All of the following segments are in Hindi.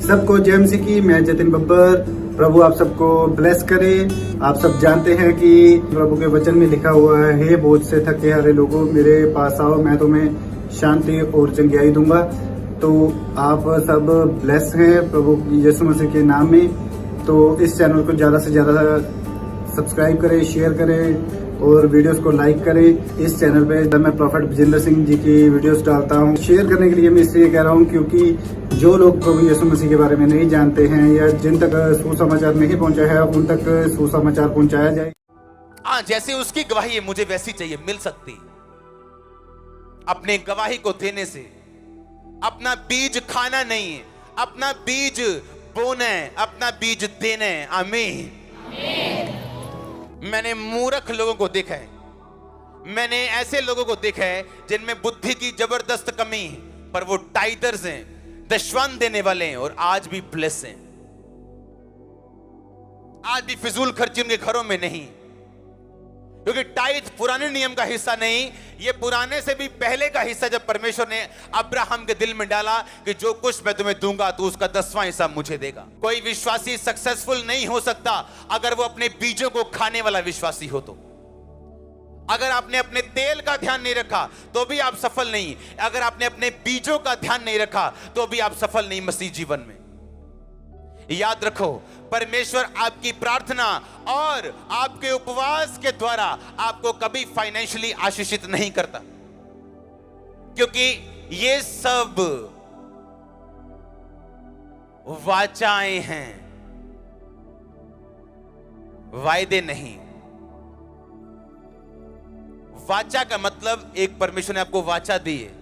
सबको जय मसीह की। मैं जतिन बब्बर। प्रभु आप सबको ब्लेस करे। आप सब जानते हैं कि प्रभु के वचन में लिखा हुआ है, हे बोझ से थके हारे लोगों मेरे पास आओ, मैं तुम्हें शांति और चंगाई दूंगा। तो आप सब ब्लेस हैं प्रभु यीशु मसीह के नाम में। तो इस चैनल को ज्यादा से ज्यादा सब्सक्राइब करें, शेयर करें और वीडियोस को लाइक करें। इस चैनल पे मैं प्रॉफेट विजेंद्र सिंह जी की वीडियोस डालता हूं। शेयर करने के लिए मैं इसलिए कह रहा हूं क्योंकि जो लोग प्रभु यीशु मसीह के बारे में नहीं जानते हैं या जिन तक सुसमाचार नहीं पहुंचा है, उन तक सुसमाचार पहुंचाया जाए। हाँ, जैसे उसकी गवाही है मुझे वैसी चाहिए, मिल सकती। अपने गवाही को देने से अपना बीज खाना नहीं है, अपना बीज बोना है, अपना बीज देना है। आमीन। मैंने मूर्ख लोगों को देखा है, मैंने ऐसे लोगों को देखा है जिनमें बुद्धि की जबरदस्त कमी है, पर वो टाइटर्स हैं, दशवान देने वाले हैं और आज भी ब्लेस हैं। आज भी फिजूल खर्ची उनके घरों में नहीं, क्योंकि टाइट पुराने नियम का हिस्सा नहीं, ये पुराने से भी पहले का हिस्सा। जब परमेश्वर ने अब्राहम के दिल में डाला कि जो कुछ मैं तुम्हें दूंगा तो उसका 10वां हिस्सा मुझे देगा। कोई विश्वासी सक्सेसफुल नहीं हो सकता अगर वो अपने बीजों को खाने वाला विश्वासी हो। तो अगर आपने अपने तेल का ध्यान नहीं रखा तो भी आप सफल नहीं, अगर आपने अपने बीजों का ध्यान नहीं रखा तो भी आप सफल नहीं मसीह जीवन में। याद रखो, परमेश्वर आपकी प्रार्थना और आपके उपवास के द्वारा आपको कभी फाइनेंशियली आशीषित नहीं करता, क्योंकि ये सब वाचाएं हैं, वायदे नहीं। वाचा का मतलब एक परमेश्वर ने आपको वाचा दी है।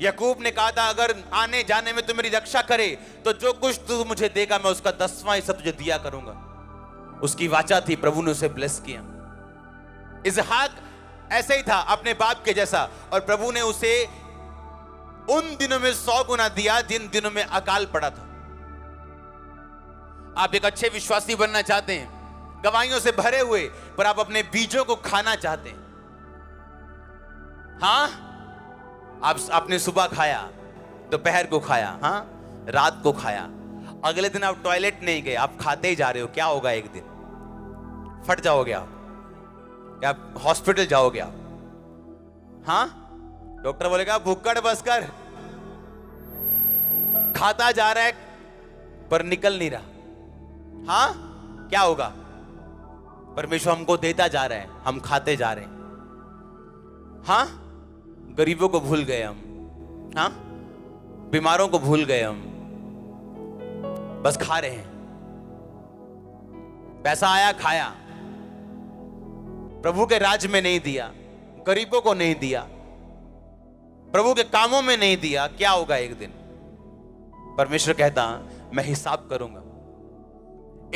याकूब ने कहा था, अगर आने जाने में तू मेरी रक्षा करे तो जो कुछ तू मुझे देगा मैं उसका 10वां हिस्सा तुझे दिया करूंगा। उसकी वाचा थी, प्रभु ने उसे ब्लेस किया। इसहाक ऐसे ही था, अपने बाप के जैसा, और प्रभु ने उसे उन दिनों में 100 गुना दिया जिन दिनों में अकाल पड़ा था। आप एक अच्छे विश्वासी बनना चाहते हैं, गवाहियों से भरे हुए, पर आप अपने बीजों को खाना चाहते हैं। हाँ, आपने सुबह खाया, दोपहर को खाया, हाँ, रात को खाया, अगले दिन आप टॉयलेट नहीं गए, आप खाते ही जा रहे हो। क्या होगा? एक दिन फट जाओगे आप, क्या हॉस्पिटल जाओगे आप? हाँ, डॉक्टर बोलेगा भुक्कड़ बस कर। खाता जा रहा है पर निकल नहीं रहा। हाँ, क्या होगा? परमेश्वर हमको देता जा रहा है, हम खाते जा रहे हैं। हाँ, गरीबों को भूल गए हम, हाँ, बीमारों को भूल गए हम, बस खा रहे हैं। पैसा आया, खाया, प्रभु के राज में नहीं दिया, गरीबों को नहीं दिया, प्रभु के कामों में नहीं दिया। क्या होगा? एक दिन परमेश्वर कहता, मैं हिसाब करूंगा।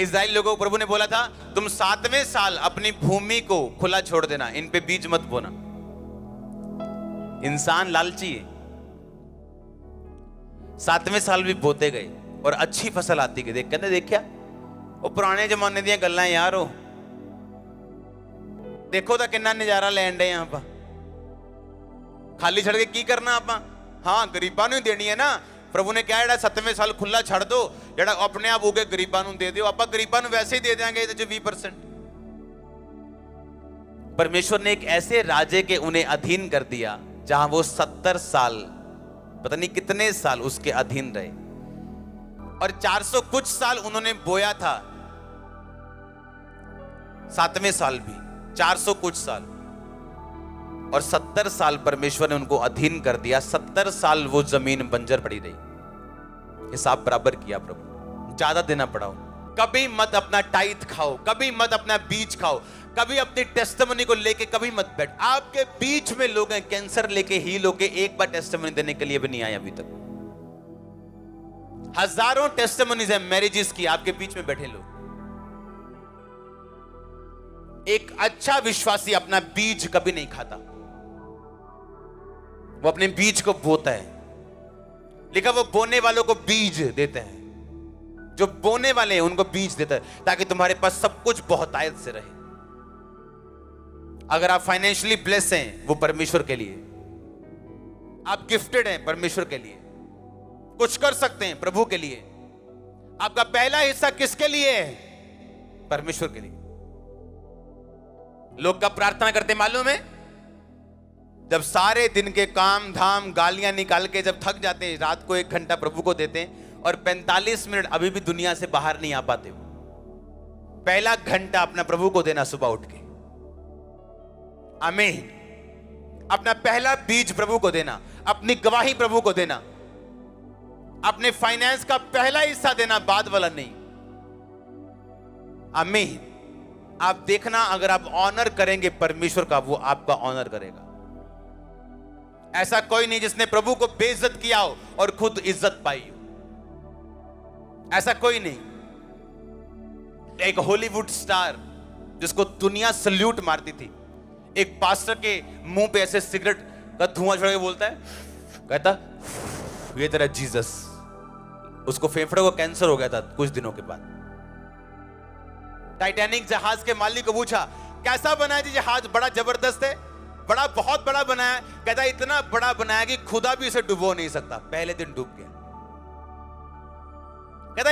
इस्राएल लोगों को प्रभु ने बोला था, तुम 7वें साल अपनी भूमि को खुला छोड़ देना, इन पे बीज मत बोना। इंसान लालची है। 7वें साल भी बोते गए और अच्छी फसल आती गई। कहते देखा वो पुराने जमाने दी गल्लां यार, हो देखो तो कितना नजारा लैन डे यहां पर। खाली छड़ के की करना आप? हाँ, गरीबां नूं देनी है ना। प्रभु ने क्या, 7वें साल खुला छड़ दो, जेड़ा अपने आप उगे गरीबां नूं दे दियो। आप गरीबां नूं वैसे ही दे देंगे 20%। परमेश्वर ने एक ऐसे राजे के उन्हें अधीन कर दिया जहां वो 70 साल, पता नहीं कितने साल उसके अधीन रहे, और 400 कुछ साल उन्होंने बोया था। 7वें साल भी 400 कुछ साल, और 70 साल परमेश्वर ने उनको अधीन कर दिया। 70 साल वो जमीन बंजर पड़ी रही। हिसाब बराबर किया प्रभु, ज्यादा देना पड़ा। कभी मत अपना टाइथ खाओ, कभी मत अपना बीज खाओ, कभी अपनी टेस्टिमनी को लेके कभी मत बैठ। आपके बीच में लोग हैं कैंसर लेके हील होके, एक बार टेस्टिमनी देने के लिए भी नहीं आए अभी तक। हजारों टेस्टिमनीज है मैरिजेस की, आपके बीच में बैठे लोग। एक अच्छा विश्वासी अपना बीज कभी नहीं खाता, वो अपने बीज को बोता है। लिखा, वो बोने वालों को बीज देते हैं। जो बोने वाले हैं उनको बीज देता है, ताकि तुम्हारे पास सब कुछ बहुतायत से रहे। अगर आप फाइनेंशियली ब्लेस हैं, वो परमेश्वर के लिए। आप गिफ्टेड हैं परमेश्वर के लिए। कुछ कर सकते हैं प्रभु के लिए। आपका पहला हिस्सा किसके लिए है? परमेश्वर के लिए। लोग कब प्रार्थना करते मालूम है? जब सारे दिन के काम धाम गालियां निकाल के जब थक जाते हैं, रात को 1 घंटा प्रभु को देते हैं और 45 मिनट अभी भी दुनिया से बाहर नहीं आ पाते हो। पहला घंटा अपना प्रभु को देना सुबह उठ के। आमीन। अपना पहला बीज प्रभु को देना, अपनी गवाही प्रभु को देना, अपने फाइनेंस का पहला हिस्सा देना, बाद वाला नहीं। आमीन। आप देखना, अगर आप ऑनर करेंगे परमेश्वर का, वो आपका ऑनर करेगा। ऐसा कोई नहीं जिसने प्रभु को बेइज्जत किया हो और खुद इज्जत पाई हो। ऐसा कोई नहीं। एक हॉलीवुड स्टार जिसको दुनिया सल्यूट मारती थी, एक पास्टर के मुंह पे ऐसे सिगरेट का धुआं छोड़ के बोलता है, कहता ये तेरा जीसस। उसको फेफड़े को कैंसर हो गया था कुछ दिनों के बाद। टाइटैनिक जहाज के मालिक को पूछा, कैसा बना जी जहाज? बड़ा जबरदस्त है, बड़ा बहुत बड़ा बनाया। कहता इतना बड़ा बनाया कि खुदा भी इसे डुबो नहीं सकता। पहले दिन डूब गया। कहता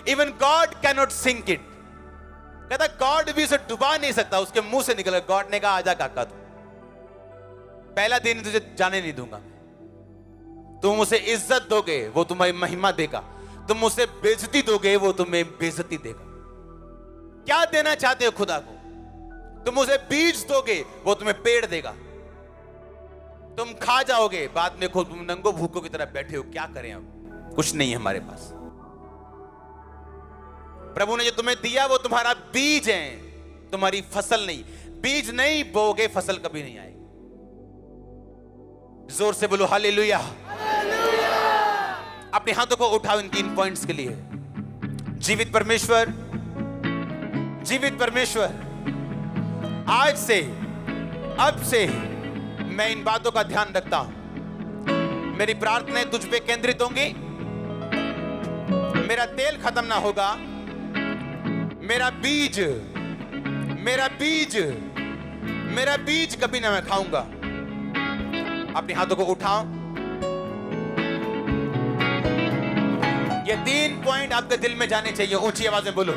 even God can not sink it. कहता गॉड भी इसे डुबा नहीं सकता। उसके मुंह से निकला, गॉड ने कहा आजा काका, तू पहला दिन तुझे जाने नहीं दूंगा। तुम उसे इज्जत दोगे, वो तुम्हारी महिमा देगा। तुम उसे बेइज्जती दोगे, वो तुम्हें बेइज्जती देगा। क्या देना चाहते हो खुदा को? तुम उसे बीज दोगे, वो तुम्हें पेड़ देगा। तुम खा जाओगे, बाद में खुद तुम नंगो भूखों की तरह बैठे हो। क्या करें? अब कुछ नहीं है हमारे पास। प्रभु ने जो तुम्हें दिया वो तुम्हारा बीज है, तुम्हारी फसल नहीं। बीज नहीं बोगे, फसल कभी नहीं आएगी। जोर से बोलो हालेलुया। अपने हाथों को उठाओ इन 3 पॉइंट्स के लिए। जीवित परमेश्वर, जीवित परमेश्वर, आज से, अब से मैं इन बातों का ध्यान रखता हूं। मेरी प्रार्थनाएं तुझ पे केंद्रित होंगी। मेरा तेल खत्म ना होगा। मेरा बीज, मेरा बीज, मेरा बीज कभी ना मैं खाऊंगा। अपने हाथों को उठाओ। ये 3 पॉइंट आपके दिल में जाने चाहिए। ऊंची आवाज में बोलो।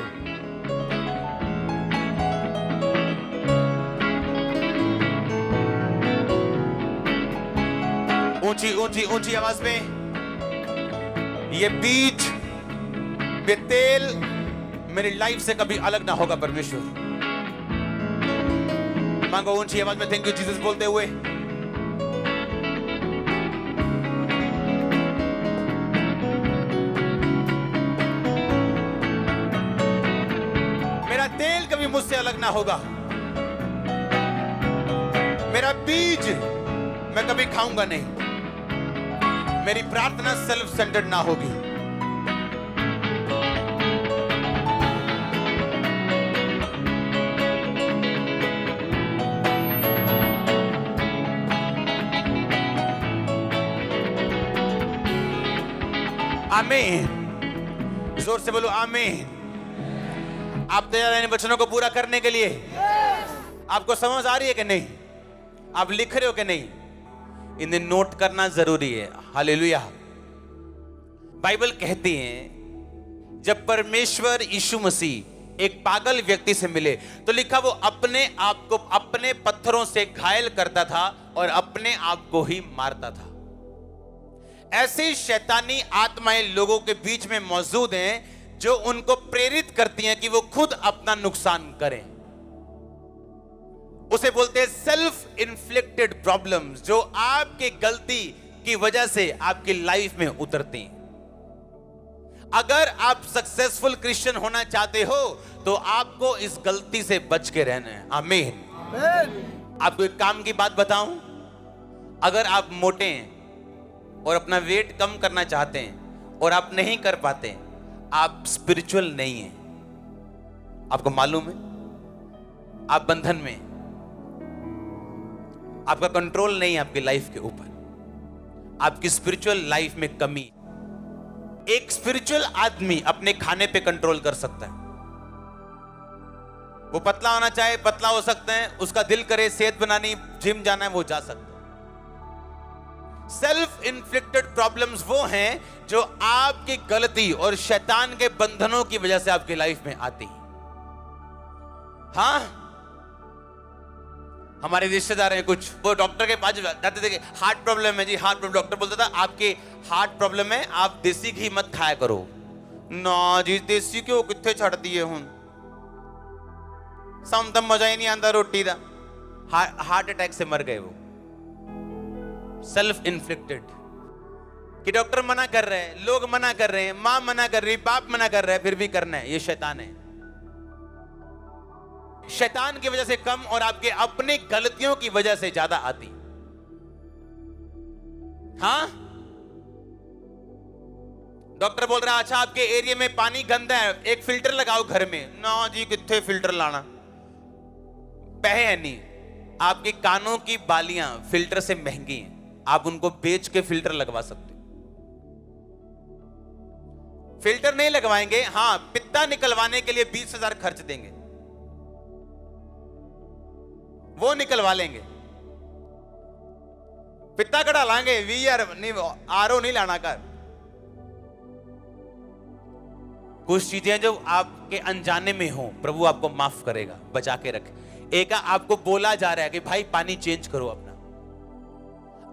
ऊंची ऊंची ऊंची आवाज में। ये बीज, ये तेल मेरी लाइफ से कभी अलग ना होगा परमेश्वर। मांगो ऊंची आवाज में थैंक यू जीसस बोलते हुए। मेरा तेल कभी मुझसे अलग ना होगा। मेरा बीज मैं कभी खाऊंगा नहीं। मेरी प्रार्थना सेल्फ सेंटर्ड ना होगी। आमीन। जोर से बोलो आमीन। आप तैयार हैं इन वचनों को पूरा करने के लिए? आपको समझ आ रही है कि नहीं? आप लिख रहे हो कि नहीं? इन्हें नोट करना जरूरी है। हालेलुया। बाइबल कहती है जब परमेश्वर यीशु मसीह एक पागल व्यक्ति से मिले तो लिखा वो अपने आप को अपने पत्थरों से घायल करता था और अपने आप को ही मारता था। ऐसी शैतानी आत्माएं लोगों के बीच में मौजूद हैं जो उनको प्रेरित करती हैं कि वो खुद अपना नुकसान करें। उसे बोलते हैं सेल्फ इन्फ्लिक्टेड प्रॉब्लम्स, जो आपकी गलती की वजह से आपकी लाइफ में उतरती हैं। अगर आप सक्सेसफुल क्रिश्चियन होना चाहते हो तो आपको इस गलती से बच के रहना है। आमीन। आपको एक काम की बात बताऊं, अगर आप मोटे हैं और अपना वेट कम करना चाहते हैं और आप नहीं कर पाते, आप स्पिरिचुअल नहीं हैं। आपको मालूम है? आप बंधन में, आपका कंट्रोल नहीं है आपकी लाइफ के ऊपर। आपकी स्पिरिचुअल लाइफ में कमी। एक स्पिरिचुअल आदमी अपने खाने पे कंट्रोल कर सकता है। वो पतला होना चाहे पतला हो सकता है, उसका दिल करे सेहत बनानी, जिम जाना है, वो जा सकता है। सेल्फ इन्फ्लिक्टेड प्रॉब्लम्स वो हैं जो आपकी गलती और शैतान के बंधनों की वजह से आपकी लाइफ में आती हैं। हाँ, हमारे रिश्तेदार हैं कुछ, वो डॉक्टर के पास जाते थे कि हार्ट प्रॉब्लम है जी, हार्ट प्रॉब्लम। डॉक्टर बोलता था आपके हार्ट प्रॉब्लम है, आप देसी घी मत खाया करो। ना जी, देसी घ्यो कितने छड़ दिए हूं, सम तम मजा ही नहीं आता रोटी का। हार्ट अटैक से मर गए वो। सेल्फ इन्फ्लिक्टेड कि डॉक्टर मना कर रहे हैं, लोग मना कर रहे हैं, मां मना कर रही, बाप मना कर रहा है, फिर भी करना है। ये शैतान है। शैतान की वजह से कम और आपके अपनी गलतियों की वजह से ज्यादा आती। हाँ, डॉक्टर बोल रहा है अच्छा आपके एरिया में पानी गंदा है, एक फिल्टर लगाओ घर में। ना जी, कितने फिल्टर लाना, पहे है नहीं। आपके कानों की बालियां फिल्टर से महंगी हैं, आप उनको बेच के फिल्टर लगवा सकते हो। फिल्टर नहीं लगवाएंगे, हाँ, पित्ता निकलवाने के लिए 20,000 खर्च देंगे, वो निकलवा लेंगे। पित्ता कड़ा लाएंगे, वीआर नहीं, आरओ नहीं लाना कर। कुछ चीजें जो आपके अनजाने में हो, प्रभु आपको माफ करेगा, बचा के रखे। एक आपको बोला जा रहा है कि भाई पानी चेंज करो अपना,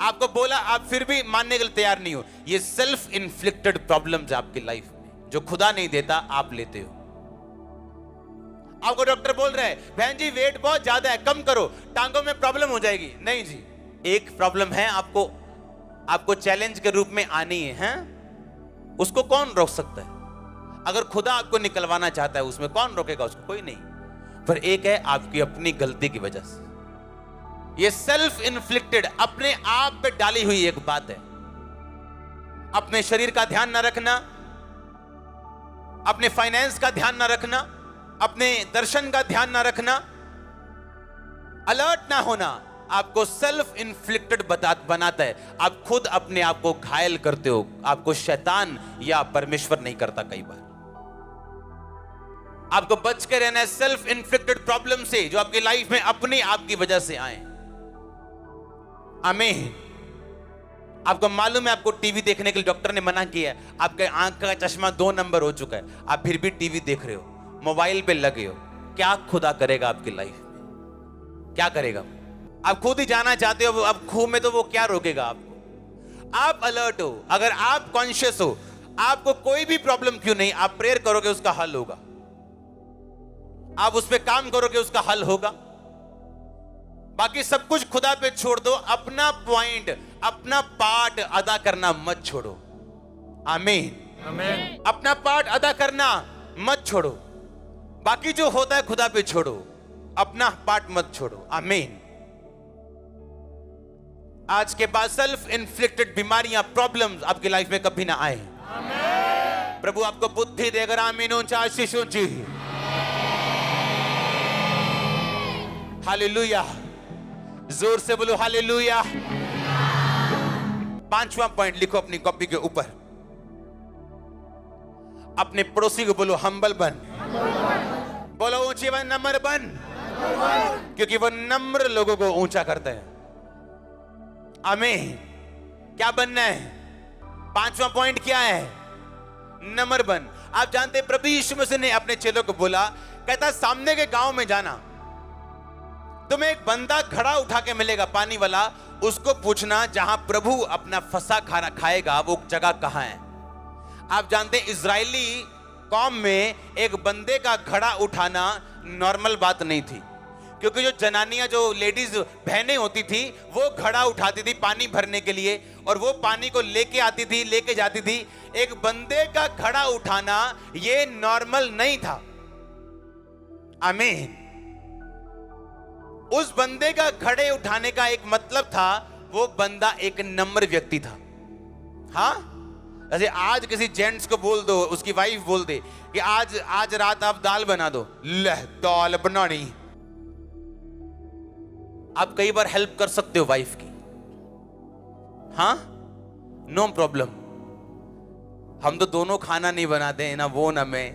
आपको बोला, आप फिर भी मानने के लिए तैयार नहीं हो। ये सेल्फ इन्फ्लिक्टेड प्रॉब्लम्स आपकी लाइफ में जो खुदा नहीं देता, आप लेते हो। आपको डॉक्टर बोल रहा है बहन जी वेट बहुत ज्यादा है, कम करो, टांगों में प्रॉब्लम हो जाएगी। नहीं जी, एक प्रॉब्लम है आपको चैलेंज के रूप में आनी है, उसको कौन रोक सकता है? अगर खुदा आपको निकलवाना चाहता है, उसमें कौन रोकेगा उसको? कोई नहीं। पर एक है आपकी अपनी गलती की वजह से। ये सेल्फ इन्फ्लिक्टेड, अपने आप पे डाली हुई एक बात है। अपने शरीर का ध्यान ना रखना, अपने फाइनेंस का ध्यान ना रखना, अपने दर्शन का ध्यान ना रखना, अलर्ट ना होना, आपको सेल्फ इन्फ्लिक्टेड बनाता है। आप खुद अपने आप को घायल करते हो, आपको शैतान या परमेश्वर नहीं करता। कई बार आपको बच के रहना है सेल्फ इन्फ्लिक्टेड प्रॉब्लम से जो आपकी लाइफ में अपनी आपकी वजह से आए। आमीन। आपको मालूम है आपको टीवी देखने के लिए डॉक्टर ने मना किया है, आपके आंख का चश्मा 2 नंबर हो चुका है, आप फिर भी टीवी देख रहे हो, मोबाइल पे लगे हो। क्या खुदा करेगा आपकी लाइफ में? क्या करेगा? आप खुद ही जाना चाहते हो अब खूह में, तो वो क्या रोकेगा आपको? आप अलर्ट हो, अगर आप कॉन्शियस हो, आपको कोई भी प्रॉब्लम क्यों नहीं, आप प्रेयर करोगे उसका हल होगा, आप उस पर काम करोगे उसका हल होगा। बाकी सब कुछ खुदा पे छोड़ दो, अपना पॉइंट, अपना पार्ट अदा करना मत छोड़ो। आमीन, आमीन। अपना पार्ट अदा करना मत छोड़ो, बाकी जो होता है खुदा पे छोड़ो, अपना पार्ट मत छोड़ो। आमीन। आज के बाद सेल्फ इन्फ्लिक्टेड बीमारियां, प्रॉब्लम्स आपकी लाइफ में कभी ना आए। प्रभु आपको बुद्धि देकर। आमीन। ऊंचा आशीष ऊंची। हालेलुया। जोर से बोलो हालेलुया। 5वां पॉइंट लिखो अपनी कॉपी के ऊपर। अपने पड़ोसी को बोलो हम्बल बन। बोलो ऊंची बन, नम्र बन, क्योंकि वो नम्र लोगों को ऊंचा करता है। आमीन। क्या बनना है? 5वां पॉइंट क्या है? नम्र बन। आप जानते हैं प्रभु यीशु मसीह ने अपने चेलों को बोला, कहता सामने के गांव में जाना, तुम्हें एक बंदा घड़ा उठा के मिलेगा पानी वाला, उसको पूछना जहां प्रभु अपना फंसा खाना खाएगा वो जगह कहां है। आप जानते हैं इजरायली कौम में एक बंदे का घड़ा उठाना नॉर्मल बात नहीं थी, क्योंकि जो जनानियां, जो लेडीज बहनें होती थी, वो घड़ा उठाती थी पानी भरने के लिए, और वो पानी को लेके आती थी, लेके जाती थी। एक बंदे का घड़ा उठाना ये नॉर्मल नहीं था। आमीन। उस बंदे का घड़े उठाने का एक मतलब था, वो बंदा एक नम्र व्यक्ति था। हाँ, जैसे आज किसी जेंट्स को बोल दो, उसकी वाइफ बोल दे कि आज रात आप दाल बना दो, ले दाल बनानी। आप कई बार हेल्प कर सकते हो वाइफ की, हाँ, नो प्रॉब्लम। हम तो दोनों खाना नहीं बनाते हैं, ना वो ना मैं,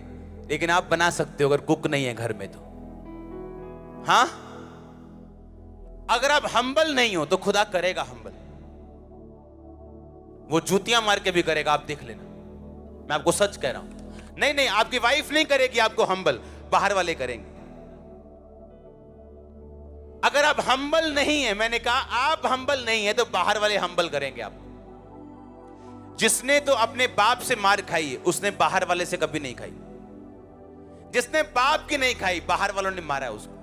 लेकिन आप बना सकते हो अगर कुक नहीं है घर में तो। हाँ, अगर आप हम्बल नहीं हो तो खुदा करेगा हम्बल। वो जूतियां मार के भी करेगा, आप देख लेना, मैं आपको सच कह रहा हूं। नहीं नहीं, आपकी वाइफ नहीं करेगी आपको हम्बल, बाहर वाले करेंगे। अगर आप हम्बल नहीं है, मैंने कहा आप हम्बल नहीं है, तो बाहर वाले हम्बल करेंगे आपको। जिसने तो अपने बाप से मार खाई है, उसने बाहर वाले से कभी नहीं खाई। जिसने बाप की नहीं खाई, बाहर वालों ने मारा है उसको।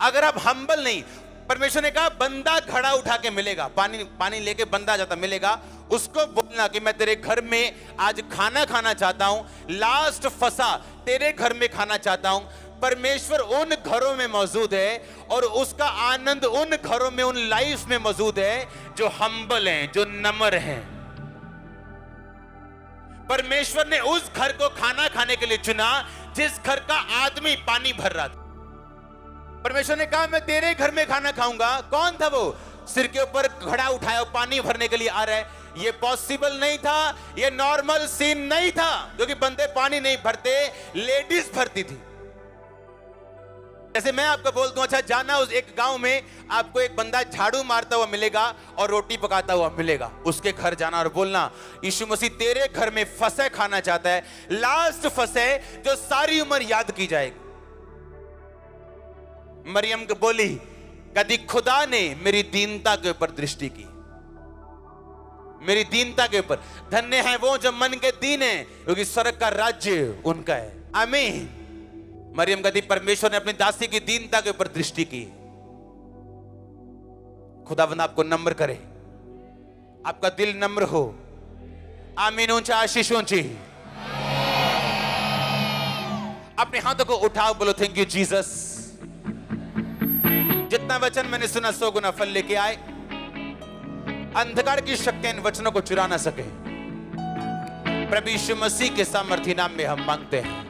अगर आप हम्बल नहीं, परमेश्वर ने कहा बंदा घड़ा उठा के मिलेगा, पानी लेके बंदा जाता मिलेगा, उसको बोलना कि मैं तेरे घर में आज खाना खाना चाहता हूं, लास्ट फंसा तेरे घर में खाना चाहता हूं। परमेश्वर उन घरों में मौजूद है और उसका आनंद उन घरों में, उन लाइफ में मौजूद है जो हम्बल हैं, जो नम्र हैं। परमेश्वर ने उस घर को खाना खाने के लिए चुना जिस घर का आदमी पानी भर रहा था। परमेश्वर ने कहा मैं तेरे घर में खाना खाऊंगा। कौन था वो? सिर के ऊपर घड़ा उठाया पानी भरने के लिए आ रहा है। ये पॉसिबल नहीं था, ये नॉर्मल सीन नहीं था, क्योंकि बंदे पानी नहीं भरते, लेडीज भरती थी। जैसे मैं आपको बोलता हूं, अच्छा जाना उस एक गांव में, आपको एक बंदा झाड़ू मारता हुआ मिलेगा और रोटी पकाता हुआ मिलेगा, उसके घर जाना और बोलना यीशु मसीह तेरे घर में फसे खाना चाहता है, लास्ट फसे जो सारी उम्र याद की जाएगी। मरियम को बोली, कभी खुदा ने मेरी दीनता के ऊपर दृष्टि की, मेरी दीनता के ऊपर। धन्य है वो जो मन के दीन है, क्योंकि स्वर्ग का राज्य उनका है। आमीन। मरियम कहती परमेश्वर ने अपनी दासी की दीनता के ऊपर दृष्टि की। खुदावंद आपको नम्र करे, आपका दिल नम्र हो। आमीन। ऊंचा आशीष ऊंची। अपने हाथों को उठाओ, बोलो थैंक यू जीसस। जितना वचन मैंने सुना 100 गुना फल लेके आए। अंधकार की शक्तियां इन वचनों को चुरा ना सके। प्रभु यीशु मसीह के सामर्थी नाम में हम मांगते हैं।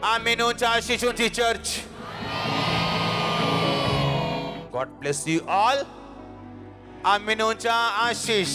आमीन। ऊंचा आशीष ऊंची church. God bless you all. आमीन। ऊंचा आशीष।